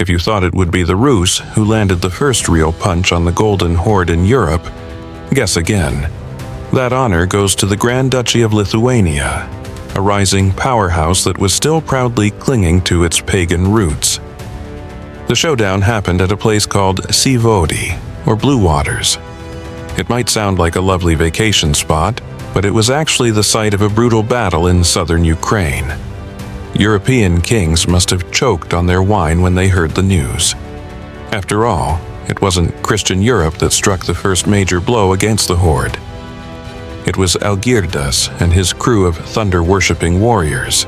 If you thought it would be the Rus who landed the first real punch on the Golden Horde in Europe, guess again. That honor goes to the Grand Duchy of Lithuania, a rising powerhouse that was still proudly clinging to its pagan roots. The showdown happened at a place called Sinie Vody, or Blue Waters. It might sound like a lovely vacation spot, but it was actually the site of a brutal battle in southern Ukraine. European kings must have choked on their wine when they heard the news. After all, it wasn't Christian Europe that struck the first major blow against the Horde. It was Algirdas and his crew of thunder-worshipping warriors.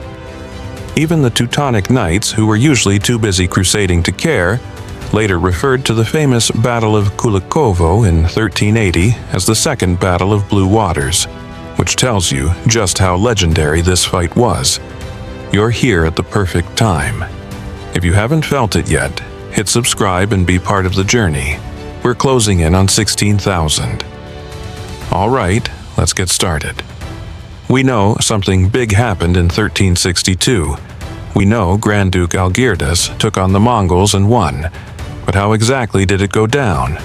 Even the Teutonic Knights, who were usually too busy crusading to care, later referred to the famous Battle of Kulikovo in 1380 as the Second Battle of Blue Waters, which tells you just how legendary this fight was. You're here at the perfect time. If you haven't felt it yet, hit subscribe and be part of the journey. We're closing in on 16,000. All right, let's get started. We know something big happened in 1362. We know Grand Duke Algirdas took on the Mongols and won. But how exactly did it go down?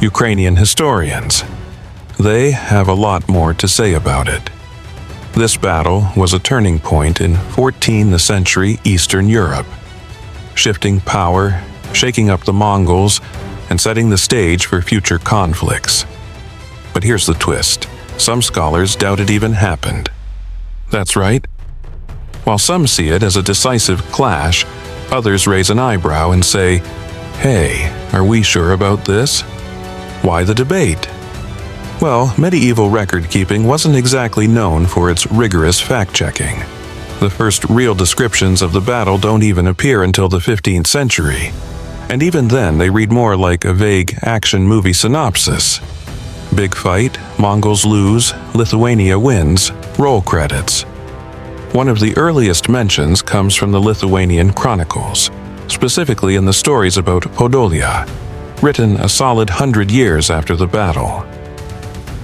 Ukrainian historians. They have a lot more to say about it. This battle was a turning point in 14th century Eastern Europe, shifting power, shaking up the Mongols, and setting the stage for future conflicts. But here's the twist. Some scholars doubt it even happened. That's right. While some see it as a decisive clash, others raise an eyebrow and say, "Hey, are we sure about this?" Why the debate? Well, medieval record-keeping wasn't exactly known for its rigorous fact-checking. The first real descriptions of the battle don't even appear until the 15th century. And even then, they read more like a vague action movie synopsis. Big fight, Mongols lose, Lithuania wins, roll credits. One of the earliest mentions comes from the Lithuanian chronicles, specifically in the stories about Podolia, written a solid 100 years after the battle.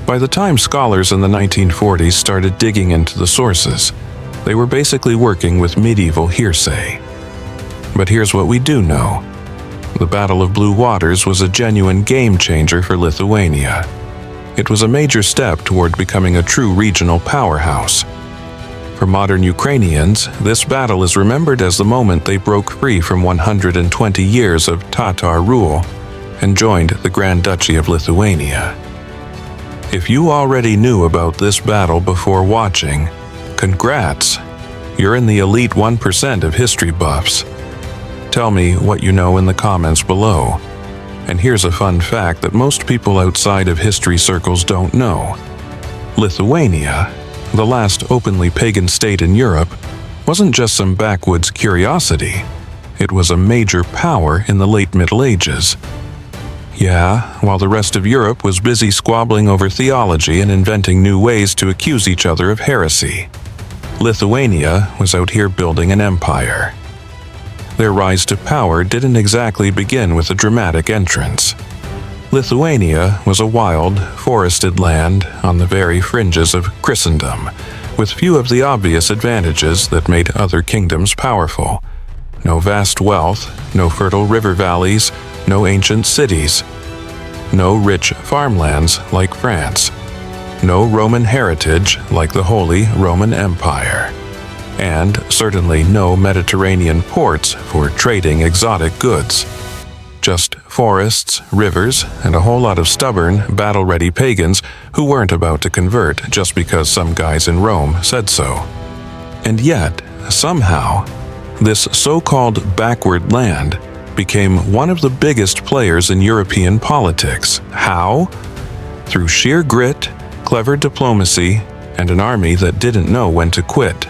By the time scholars in the 1940s started digging into the sources, they were basically working with medieval hearsay. But here's what we do know. The Battle of Blue Waters was a genuine game-changer for Lithuania. It was a major step toward becoming a true regional powerhouse. For modern Ukrainians, this battle is remembered as the moment they broke free from 120 years of Tatar rule and joined the Grand Duchy of Lithuania. If you already knew about this battle before watching, congrats! You're in the elite 1% of history buffs. Tell me what you know in the comments below. And here's a fun fact that most people outside of history circles don't know. Lithuania, the last openly pagan state in Europe, wasn't just some backwoods curiosity. It was a major power in the late Middle Ages. Yeah, while the rest of Europe was busy squabbling over theology and inventing new ways to accuse each other of heresy, Lithuania was out here building an empire. Their rise to power didn't exactly begin with a dramatic entrance. Lithuania was a wild, forested land on the very fringes of Christendom, with few of the obvious advantages that made other kingdoms powerful. No vast wealth, no fertile river valleys, no ancient cities, no rich farmlands like France, no Roman heritage like the Holy Roman Empire, and certainly no Mediterranean ports for trading exotic goods. Just forests, rivers, and a whole lot of stubborn, battle-ready pagans who weren't about to convert just because some guys in Rome said so. And yet, somehow, this so-called backward land became one of the biggest players in European politics. How? Through sheer grit, clever diplomacy, and an army that didn't know when to quit.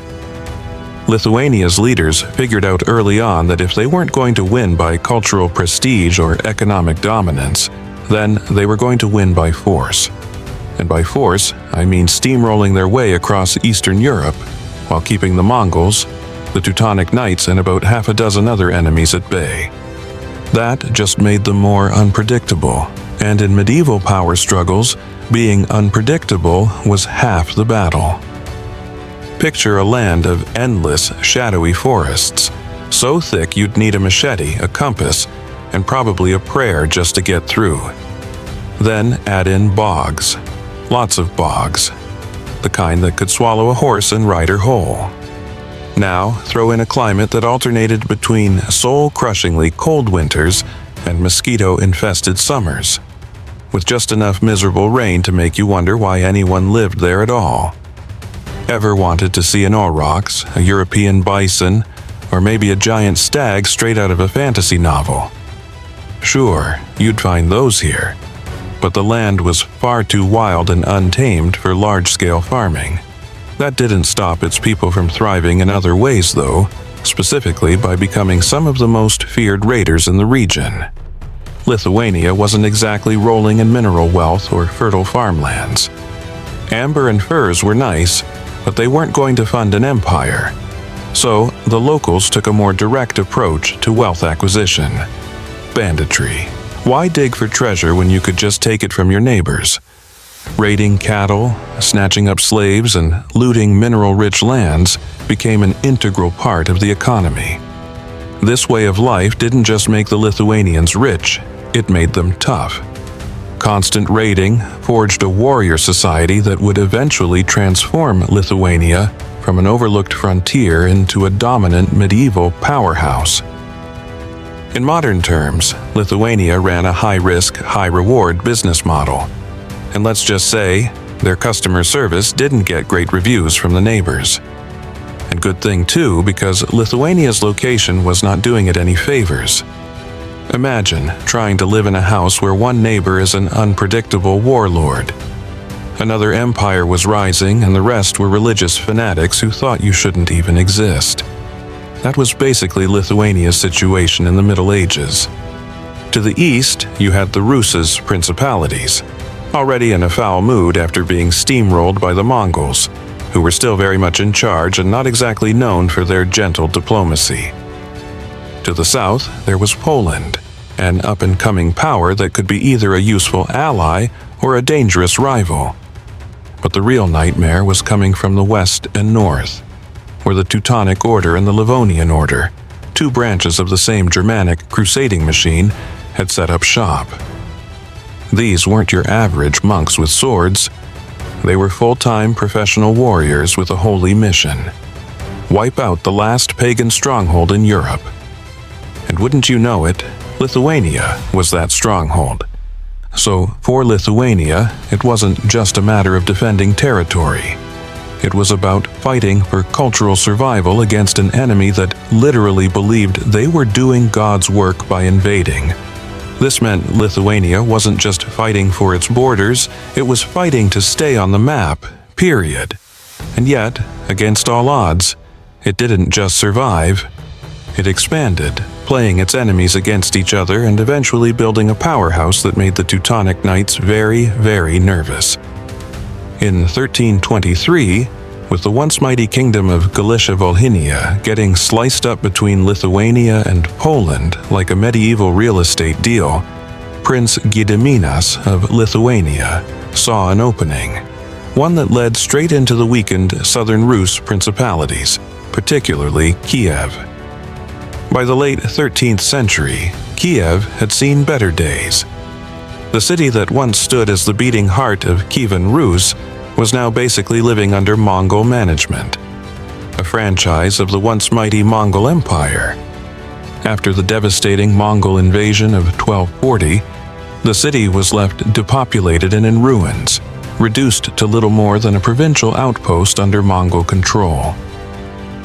Lithuania's leaders figured out early on that if they weren't going to win by cultural prestige or economic dominance, then they were going to win by force. And by force, I mean steamrolling their way across Eastern Europe, while keeping the Mongols, the Teutonic Knights, and about half a dozen other enemies at bay. That just made them more unpredictable, and in medieval power struggles, being unpredictable was half the battle. Picture a land of endless, shadowy forests, so thick you'd need a machete, a compass, and probably a prayer just to get through. Then add in bogs. Lots of bogs. The kind that could swallow a horse and rider whole. Now throw in a climate that alternated between soul-crushingly cold winters and mosquito-infested summers, with just enough miserable rain to make you wonder why anyone lived there at all. Ever wanted to see an aurochs, a European bison, or maybe a giant stag straight out of a fantasy novel? Sure, you'd find those here, but the land was far too wild and untamed for large-scale farming. That didn't stop its people from thriving in other ways, though, specifically by becoming some of the most feared raiders in the region. Lithuania wasn't exactly rolling in mineral wealth or fertile farmlands. Amber and furs were nice, but they weren't going to fund an empire. So the locals took a more direct approach to wealth acquisition. Banditry. Why dig for treasure when you could just take it from your neighbors? Raiding cattle, snatching up slaves, and looting mineral-rich lands became an integral part of the economy. This way of life didn't just make the Lithuanians rich, it made them tough. Constant raiding forged a warrior society that would eventually transform Lithuania from an overlooked frontier into a dominant medieval powerhouse. In modern terms, Lithuania ran a high-risk, high-reward business model. And let's just say, their customer service didn't get great reviews from the neighbors. And good thing too, because Lithuania's location was not doing it any favors. Imagine trying to live in a house where one neighbor is an unpredictable warlord. Another empire was rising, and the rest were religious fanatics who thought you shouldn't even exist. That was basically Lithuania's situation in the Middle Ages. To the east, you had the Rus's principalities, already in a foul mood after being steamrolled by the Mongols, who were still very much in charge and not exactly known for their gentle diplomacy. To the south, there was Poland, an up-and-coming power that could be either a useful ally or a dangerous rival. But the real nightmare was coming from the west and north, where the Teutonic Order and the Livonian Order, two branches of the same Germanic crusading machine, had set up shop. These weren't your average monks with swords. They were full-time professional warriors with a holy mission: wipe out the last pagan stronghold in Europe. And wouldn't you know it, Lithuania was that stronghold. So for Lithuania, it wasn't just a matter of defending territory. It was about fighting for cultural survival against an enemy that literally believed they were doing God's work by invading. This meant Lithuania wasn't just fighting for its borders, it was fighting to stay on the map, period. And yet, against all odds, it didn't just survive. It expanded, playing its enemies against each other and eventually building a powerhouse that made the Teutonic Knights very, very nervous. In 1323, with the once mighty kingdom of Galicia-Volhynia getting sliced up between Lithuania and Poland like a medieval real estate deal, Prince Gediminas of Lithuania saw an opening, one that led straight into the weakened southern Rus principalities, particularly Kiev. By the late 13th century, Kiev had seen better days. The city that once stood as the beating heart of Kievan Rus was now basically living under Mongol management, a franchise of the once mighty Mongol Empire. After the devastating Mongol invasion of 1240, the city was left depopulated and in ruins, reduced to little more than a provincial outpost under Mongol control.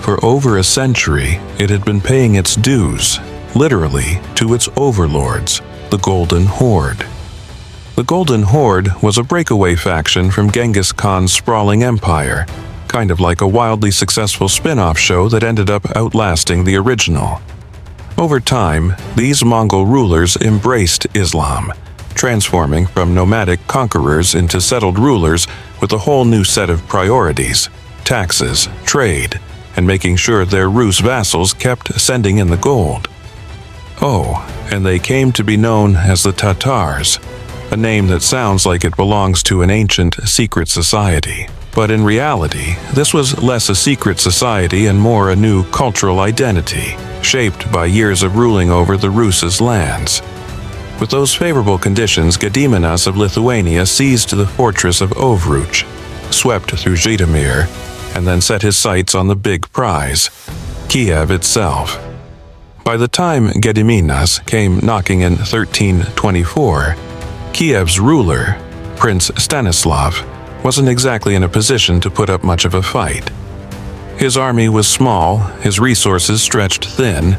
For over a century, it had been paying its dues, literally, to its overlords, the Golden Horde. The Golden Horde was a breakaway faction from Genghis Khan's sprawling empire, kind of like a wildly successful spin-off show that ended up outlasting the original. Over time, these Mongol rulers embraced Islam, transforming from nomadic conquerors into settled rulers with a whole new set of priorities: taxes, trade, and making sure their Rus vassals kept sending in the gold. Oh, and they came to be known as the Tatars, a name that sounds like it belongs to an ancient secret society. But in reality, this was less a secret society and more a new cultural identity. shaped by years of ruling over the Rus' lands. With those favorable conditions, Gediminas of Lithuania seized the fortress of Ovruch, swept through Zhytomyr, and then set his sights on the big prize, Kiev itself. By the time Gediminas came knocking in 1324, Kiev's ruler, Prince Stanislav, wasn't exactly in a position to put up much of a fight. His army was small, his resources stretched thin,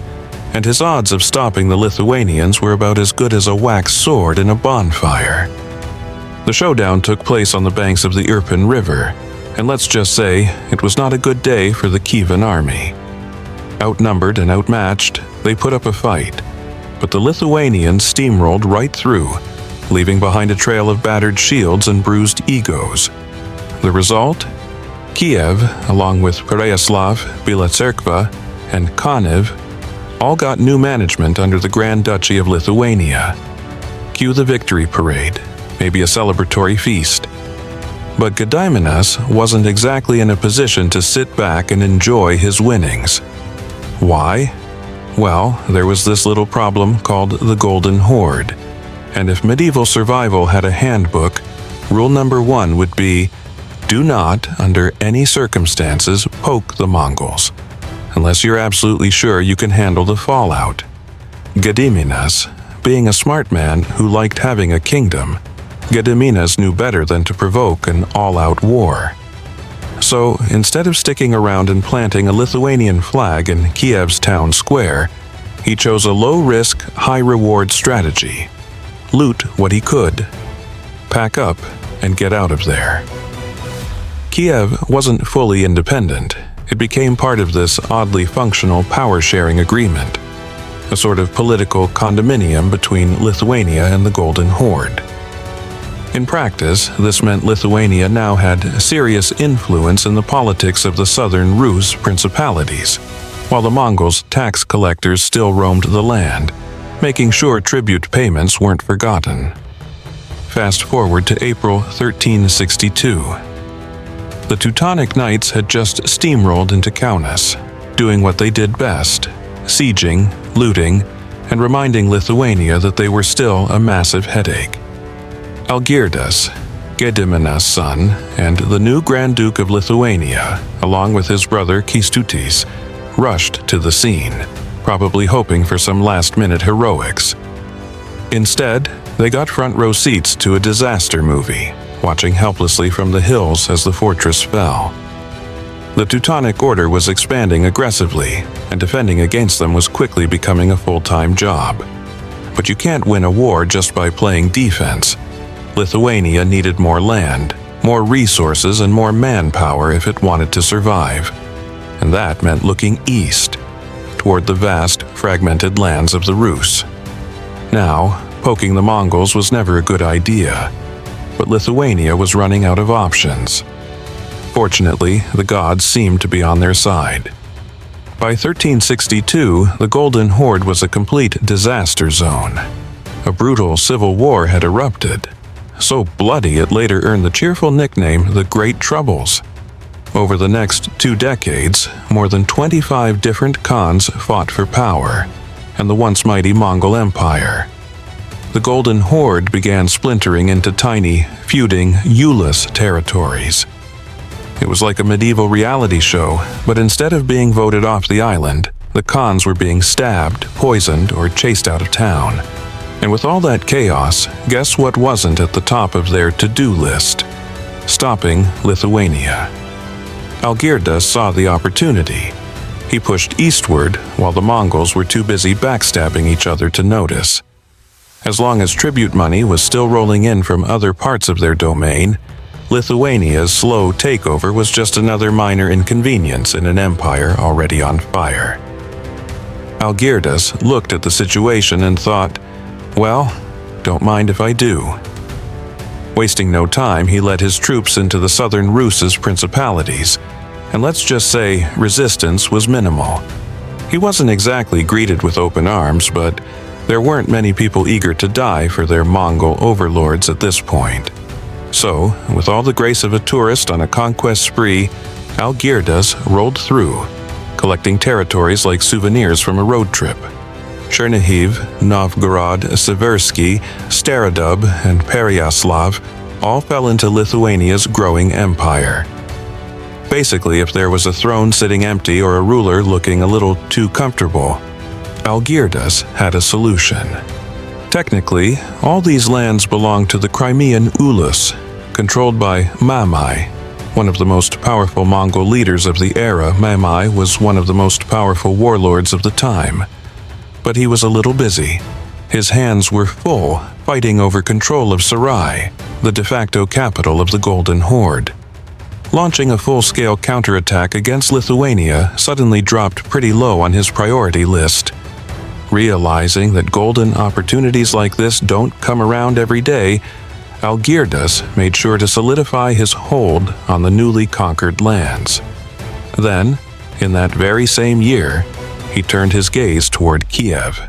and his odds of stopping the Lithuanians were about as good as a wax sword in a bonfire. The showdown took place on the banks of the Irpin River, and let's just say it was not a good day for the Kievan army. Outnumbered and outmatched, they put up a fight, but the Lithuanians steamrolled right through, leaving behind a trail of battered shields and bruised egos. The result? Kiev, along with Pereyaslav, Bila Tserkva, and Kaniv, all got new management under the Grand Duchy of Lithuania. Cue the victory parade, maybe a celebratory feast. But Gediminas wasn't exactly in a position to sit back and enjoy his winnings. Why? Well, there was this little problem called the Golden Horde. And if medieval survival had a handbook, rule number 1 would be, do not, under any circumstances, poke the Mongols, unless you're absolutely sure you can handle the fallout. Gediminas, being a smart man who liked having a kingdom, Gediminas knew better than to provoke an all-out war. So, instead of sticking around and planting a Lithuanian flag in Kiev's town square, he chose a low-risk, high-reward strategy. Loot what he could, pack up, and get out of there. Kiev wasn't fully independent. It became part of this oddly functional power-sharing agreement, a sort of political condominium between Lithuania and the Golden Horde. In practice, this meant Lithuania now had serious influence in the politics of the southern Rus principalities, while the Mongols' tax collectors still roamed the land, making sure tribute payments weren't forgotten. Fast forward to April 1362. The Teutonic Knights had just steamrolled into Kaunas, doing what they did best, sieging, looting, and reminding Lithuania that they were still a massive headache. Algirdas, Gediminas' son, and the new Grand Duke of Lithuania, along with his brother Kęstutis, rushed to the scene, probably hoping for some last-minute heroics. Instead, they got front-row seats to a disaster movie, watching helplessly from the hills as the fortress fell. The Teutonic Order was expanding aggressively, and defending against them was quickly becoming a full-time job. But you can't win a war just by playing defense. Lithuania needed more land, more resources, and more manpower if it wanted to survive. And that meant looking east, toward the vast, fragmented lands of the Rus. Now, poking the Mongols was never a good idea, but Lithuania was running out of options. Fortunately, the gods seemed to be on their side. By 1362, the Golden Horde was a complete disaster zone. A brutal civil war had erupted, so bloody it later earned the cheerful nickname the Great Troubles. Over the next 2 decades, more than 25 different Khans fought for power, and the once mighty Mongol Empire. The Golden Horde began splintering into tiny, feuding Ulis territories. It was like a medieval reality show, but instead of being voted off the island, the Khans were being stabbed, poisoned, or chased out of town. And with all that chaos, guess what wasn't at the top of their to-do list? Stopping Lithuania. Algirdas saw the opportunity. He pushed eastward while the Mongols were too busy backstabbing each other to notice. As long as tribute money was still rolling in from other parts of their domain, Lithuania's slow takeover was just another minor inconvenience in an empire already on fire. Algirdas looked at the situation and thought, well, don't mind if I do. Wasting no time, he led his troops into the southern Rus' principalities, and let's just say resistance was minimal. He wasn't exactly greeted with open arms, but there weren't many people eager to die for their Mongol overlords at this point. So, with all the grace of a tourist on a conquest spree, Algirdas rolled through, collecting territories like souvenirs from a road trip. Chernihiv, Novgorod, Seversky, Starodub, and Pereyaslav all fell into Lithuania's growing empire. Basically, if there was a throne sitting empty or a ruler looking a little too comfortable, Algirdas had a solution. Technically, all these lands belonged to the Crimean Ulus, controlled by Mamai, one of the most powerful Mongol leaders of the era. Mamai was one of the most powerful warlords of the time. But he was a little busy. His hands were full fighting over control of Sarai, the de facto capital of the Golden Horde. Launching a full-scale counterattack against Lithuania suddenly dropped pretty low on his priority list. Realizing that golden opportunities like this don't come around every day, Algirdas made sure to solidify his hold on the newly conquered lands. Then, in that very same year, he turned his gaze toward Kiev.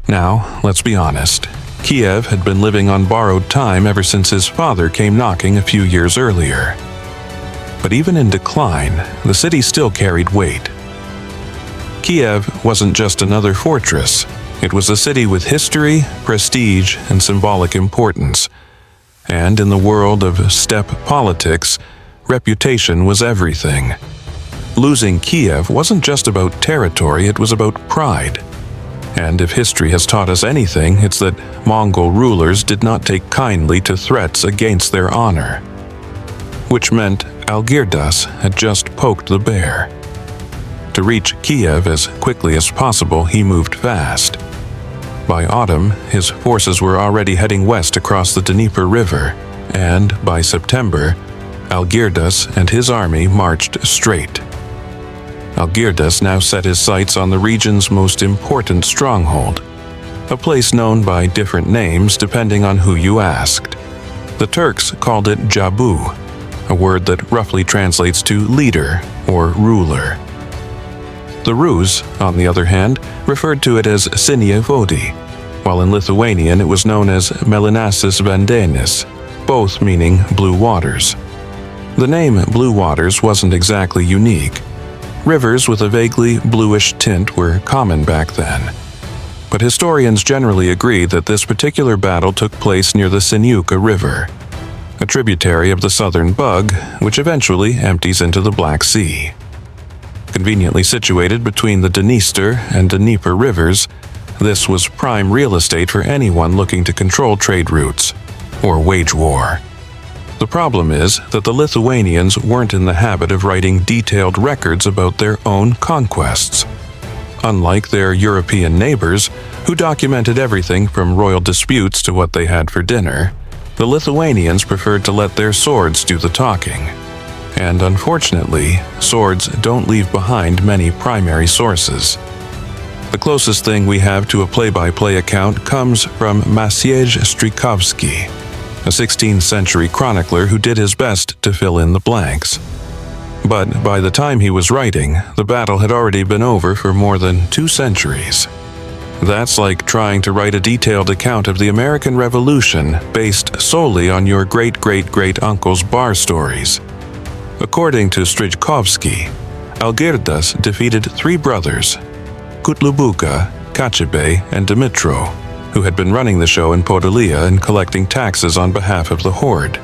Now, let's be honest. Kiev had been living on borrowed time ever since his father came knocking a few years earlier. But even in decline, the city still carried weight. Kiev wasn't just another fortress. It was a city with history, prestige, and symbolic importance. And in the world of steppe politics, reputation was everything. Losing Kiev wasn't just about territory, it was about pride. And if history has taught us anything, it's that Mongol rulers did not take kindly to threats against their honor. Which meant Algirdas had just poked the bear. To reach Kiev as quickly as possible, he moved fast. By autumn, his forces were already heading west across the Dnieper River, and by September, Algirdas and his army marched straight. Algirdas now set his sights on the region's most important stronghold, a place known by different names depending on who you asked. The Turks called it Jabu, a word that roughly translates to leader or ruler. The Rus, on the other hand, referred to it as Sinie Vody, while in Lithuanian it was known as Mėlynasis vandenis, both meaning blue waters. The name Blue Waters wasn't exactly unique. Rivers with a vaguely bluish tint were common back then. But historians generally agree that this particular battle took place near the Sinyuka River, a tributary of the Southern Bug, which eventually empties into the Black Sea. Conveniently situated between the Dniester and Dnieper rivers, this was prime real estate for anyone looking to control trade routes or wage war. The problem is that the Lithuanians weren't in the habit of writing detailed records about their own conquests. Unlike their European neighbors, who documented everything from royal disputes to what they had for dinner, the Lithuanians preferred to let their swords do the talking. And unfortunately, swords don't leave behind many primary sources. The closest thing we have to a play-by-play account comes from Maciej Strykovski, a 16th century chronicler who did his best to fill in the blanks. But by the time he was writing, the battle had already been over for more than 2 centuries. That's like trying to write a detailed account of the American Revolution based solely on your great-great-great-uncle's bar stories. According to Strykovski, Algirdas defeated 3 brothers, Kutlubuka, Kachebe, and Dmitro, who had been running the show in Podolia and collecting taxes on behalf of the Horde,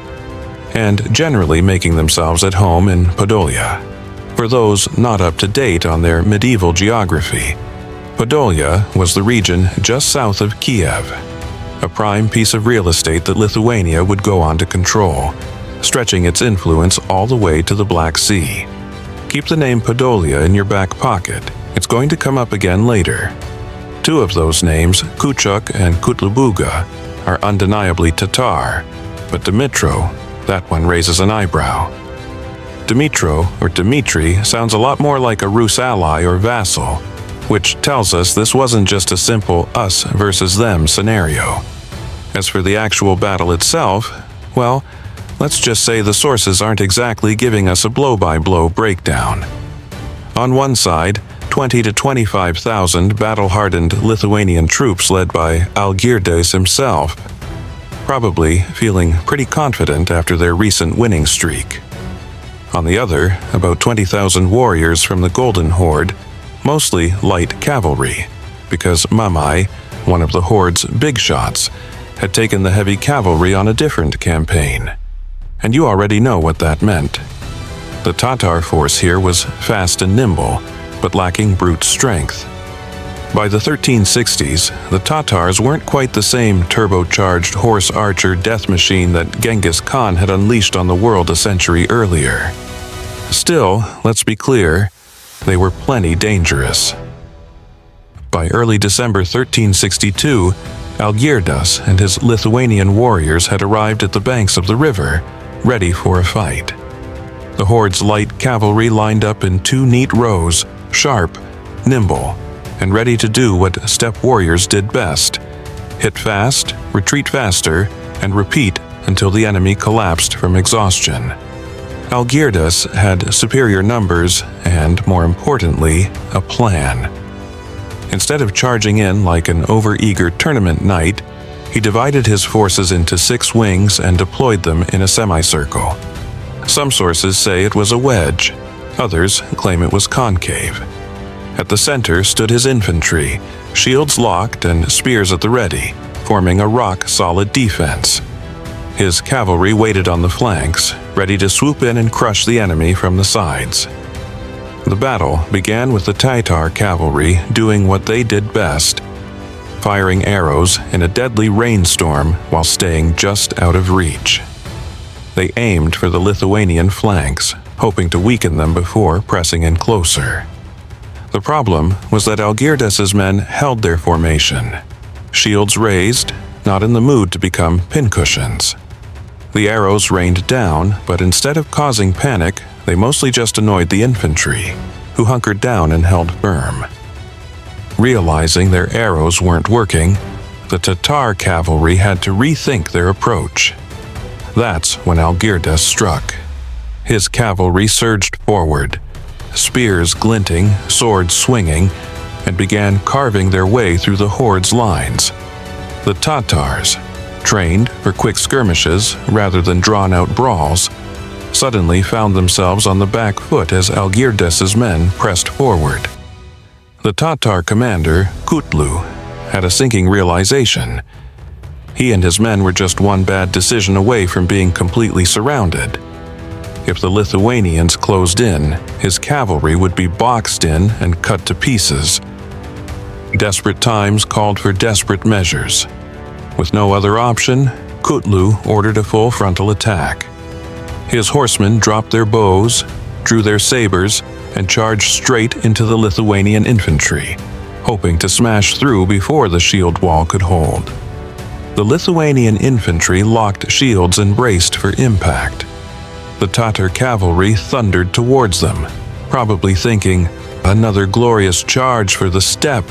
and generally making themselves at home in Podolia. For those not up to date on their medieval geography, Podolia was the region just south of Kiev, a prime piece of real estate that Lithuania would go on to control, stretching its influence all the way to the Black Sea. Keep the name Podolia in your back pocket. It's going to come up again later. 2 of those names, Kuchuk and Kutlubuga, are undeniably Tatar, but Dmitro, that one raises an eyebrow. Dmitro, or Dmitri, sounds a lot more like a Rus ally or vassal, which tells us this wasn't just a simple us versus them scenario. As for the actual battle itself, well, let's just say the sources aren't exactly giving us a blow-by-blow breakdown. On one side, 20 to 25,000 battle-hardened Lithuanian troops led by Algirdas himself, probably feeling pretty confident after their recent winning streak. On the other, about 20,000 warriors from the Golden Horde, mostly light cavalry, because Mamai, one of the Horde's big shots, had taken the heavy cavalry on a different campaign. And you already know what that meant. The Tatar force here was fast and nimble, but lacking brute strength. By the 1360s, the Tatars weren't quite the same turbocharged horse archer death machine that Genghis Khan had unleashed on the world a century earlier. Still, let's be clear, they were plenty dangerous. By early December 1362, Algirdas and his Lithuanian warriors had arrived at the banks of the river, ready for a fight. The Horde's light cavalry lined up in 2 neat rows, sharp, nimble, and ready to do what steppe warriors did best: hit fast, retreat faster, and repeat until the enemy collapsed from exhaustion. Algirdas had superior numbers and, more importantly, a plan. Instead of charging in like an overeager tournament knight, he divided his forces into 6 wings and deployed them in a semicircle. Some sources say it was a wedge, others claim it was concave. At the center stood his infantry, shields locked and spears at the ready, forming a rock-solid defense. His cavalry waited on the flanks, ready to swoop in and crush the enemy from the sides. The battle began with the Tatar cavalry doing what they did best: firing arrows in a deadly rainstorm while staying just out of reach. They aimed for the Lithuanian flanks, hoping to weaken them before pressing in closer. The problem was that Algirdas's men held their formation, shields raised, not in the mood to become pincushions. The arrows rained down, but instead of causing panic, they mostly just annoyed the infantry, who hunkered down and held firm. Realizing their arrows weren't working, the Tatar cavalry had to rethink their approach. That's when Algirdas struck. His cavalry surged forward, spears glinting, swords swinging, and began carving their way through the Horde's lines. The Tatars, trained for quick skirmishes rather than drawn-out brawls, suddenly found themselves on the back foot as Algirdas's men pressed forward. The Tatar commander, Kutlu, had a sinking realization. He and his men were just one bad decision away from being completely surrounded. If the Lithuanians closed in, his cavalry would be boxed in and cut to pieces. Desperate times called for desperate measures. With no other option, Kutlu ordered a full frontal attack. His horsemen dropped their bows, drew their sabers, and charged straight into the Lithuanian infantry, hoping to smash through before the shield wall could hold. The Lithuanian infantry locked shields and braced for impact. The Tatar cavalry thundered towards them, probably thinking, another glorious charge for the steppe.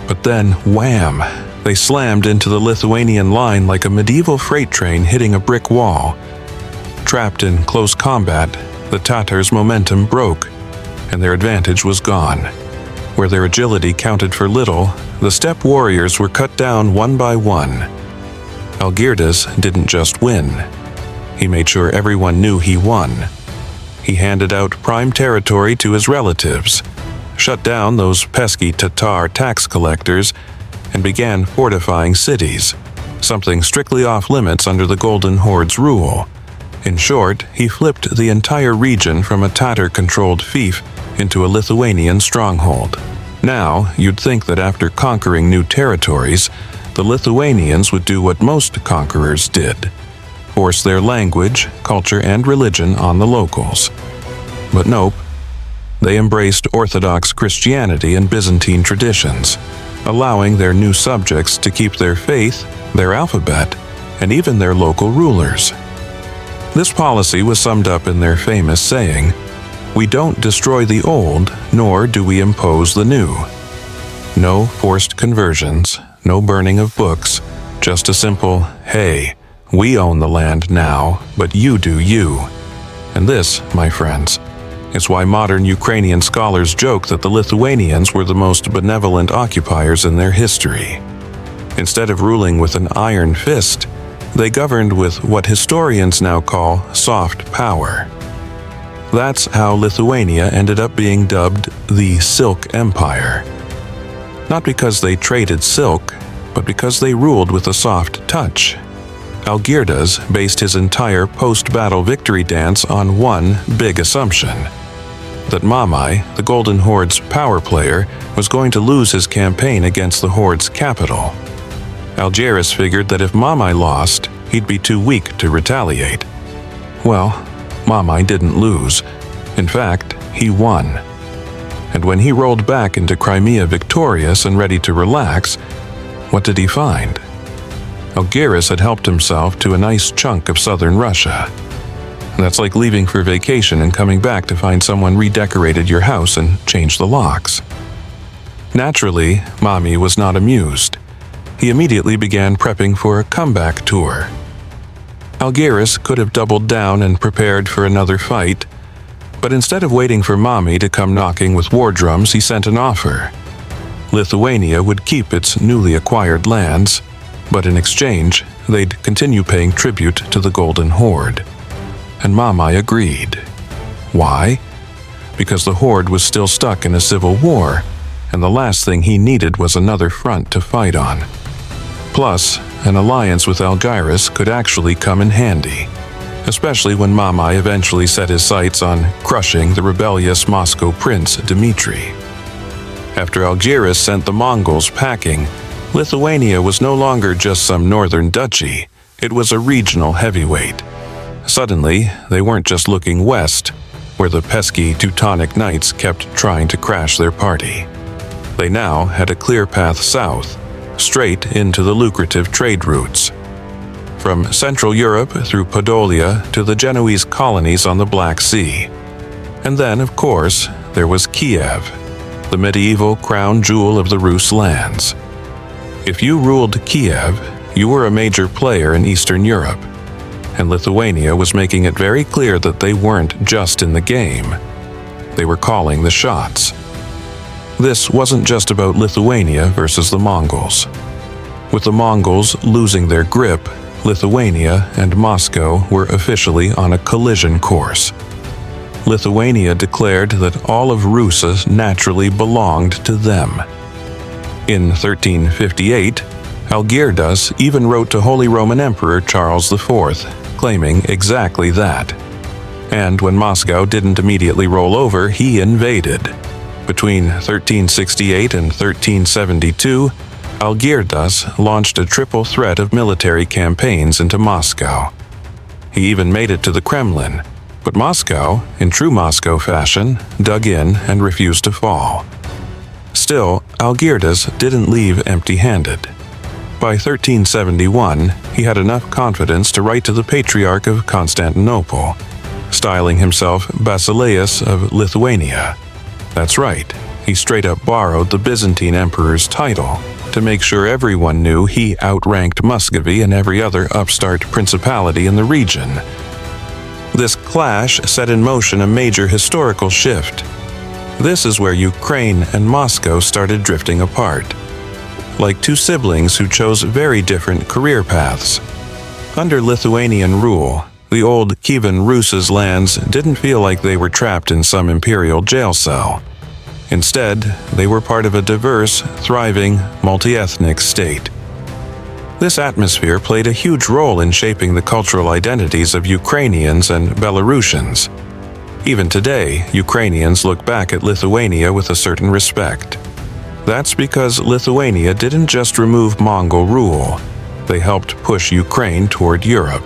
But then, wham! They slammed into the Lithuanian line like a medieval freight train hitting a brick wall. Trapped in close combat, the Tatars' momentum broke, and their advantage was gone. Where their agility counted for little, the steppe warriors were cut down one by one. Algirdas didn't just win. He made sure everyone knew he won. He handed out prime territory to his relatives, shut down those pesky Tatar tax collectors, and began fortifying cities, something strictly off-limits under the Golden Horde's rule. In short, he flipped the entire region from a Tatar-controlled fief into a Lithuanian stronghold. Now, you'd think that after conquering new territories, the Lithuanians would do what most conquerors did: force their language, culture, and religion on the locals. But nope. They embraced Orthodox Christianity and Byzantine traditions, allowing their new subjects to keep their faith, their alphabet, and even their local rulers. This policy was summed up in their famous saying, "We don't destroy the old, nor do we impose the new." No forced conversions, no burning of books, just a simple, "Hey, we own the land now, but you do you." And this, my friends, is why modern Ukrainian scholars joke that the Lithuanians were the most benevolent occupiers in their history. Instead of ruling with an iron fist, they governed with what historians now call soft power. That's how Lithuania ended up being dubbed the Silk Empire. Not because they traded silk, but because they ruled with a soft touch. Algirdas based his entire post-battle victory dance on one big assumption: that Mamai, the Golden Horde's power player, was going to lose his campaign against the Horde's capital. Algirdas figured that if Mamai lost, he'd be too weak to retaliate. Well, Mamai didn't lose. In fact, he won. And when he rolled back into Crimea victorious and ready to relax, what did he find? Algirdas had helped himself to a nice chunk of southern Russia. That's like leaving for vacation and coming back to find someone redecorated your house and changed the locks. Naturally, Mami was not amused. He immediately began prepping for a comeback tour. Algirdas could have doubled down and prepared for another fight, but instead of waiting for Mami to come knocking with war drums, he sent an offer. Lithuania would keep its newly acquired lands, but in exchange, they'd continue paying tribute to the Golden Horde. And Mamai agreed. Why? Because the Horde was still stuck in a civil war, and the last thing he needed was another front to fight on. Plus, an alliance with Algirdas could actually come in handy, especially when Mamai eventually set his sights on crushing the rebellious Moscow prince Dmitry. After Algirdas sent the Mongols packing, Lithuania was no longer just some northern duchy, it was a regional heavyweight. Suddenly, they weren't just looking west, where the pesky Teutonic Knights kept trying to crash their party. They now had a clear path south, straight into the lucrative trade routes. From Central Europe through Podolia to the Genoese colonies on the Black Sea. And then, of course, there was Kiev, the medieval crown jewel of the Rus lands. If you ruled Kiev, you were a major player in Eastern Europe, and Lithuania was making it very clear that they weren't just in the game. They were calling the shots. This wasn't just about Lithuania versus the Mongols. With the Mongols losing their grip, Lithuania and Moscow were officially on a collision course. Lithuania declared that all of Rus naturally belonged to them. In 1358, Algirdas even wrote to Holy Roman Emperor Charles IV, claiming exactly that. And when Moscow didn't immediately roll over, he invaded. Between 1368 and 1372, Algirdas launched a triple threat of military campaigns into Moscow. He even made it to the Kremlin, but Moscow, in true Moscow fashion, dug in and refused to fall. Still, Algirdas didn't leave empty-handed. By 1371, he had enough confidence to write to the Patriarch of Constantinople, styling himself Basileus of Lithuania. That's right, he straight up borrowed the Byzantine emperor's title to make sure everyone knew he outranked Muscovy and every other upstart principality in the region. This clash set in motion a major historical shift. This is where Ukraine and Moscow started drifting apart, like two siblings who chose very different career paths. Under Lithuanian rule, the old Kievan Rus' lands didn't feel like they were trapped in some imperial jail cell. Instead, they were part of a diverse, thriving, multi-ethnic state. This atmosphere played a huge role in shaping the cultural identities of Ukrainians and Belarusians. Even today, Ukrainians look back at Lithuania with a certain respect. That's because Lithuania didn't just remove Mongol rule, they helped push Ukraine toward Europe.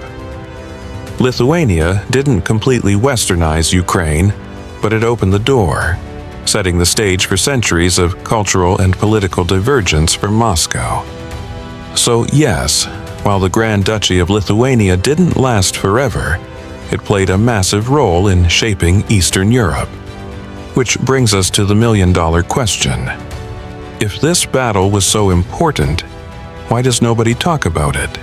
Lithuania didn't completely westernize Ukraine, but it opened the door, setting the stage for centuries of cultural and political divergence from Moscow. So yes, while the Grand Duchy of Lithuania didn't last forever, it played a massive role in shaping Eastern Europe. Which brings us to the million-dollar question. If this battle was so important, why does nobody talk about it?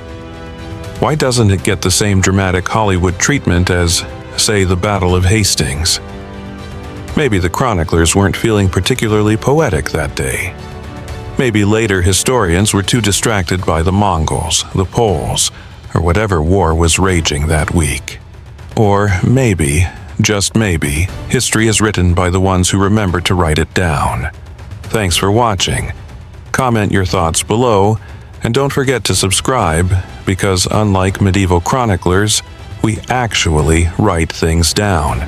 Why doesn't it get the same dramatic Hollywood treatment as, say, the Battle of Hastings? Maybe the chroniclers weren't feeling particularly poetic that day. Maybe later historians were too distracted by the Mongols, the Poles, or whatever war was raging that week. Or maybe just maybe, history is written by the ones who remember to write it down. Thanks for watching. Comment your thoughts below, and don't forget to subscribe, because unlike medieval chroniclers, we actually write things down.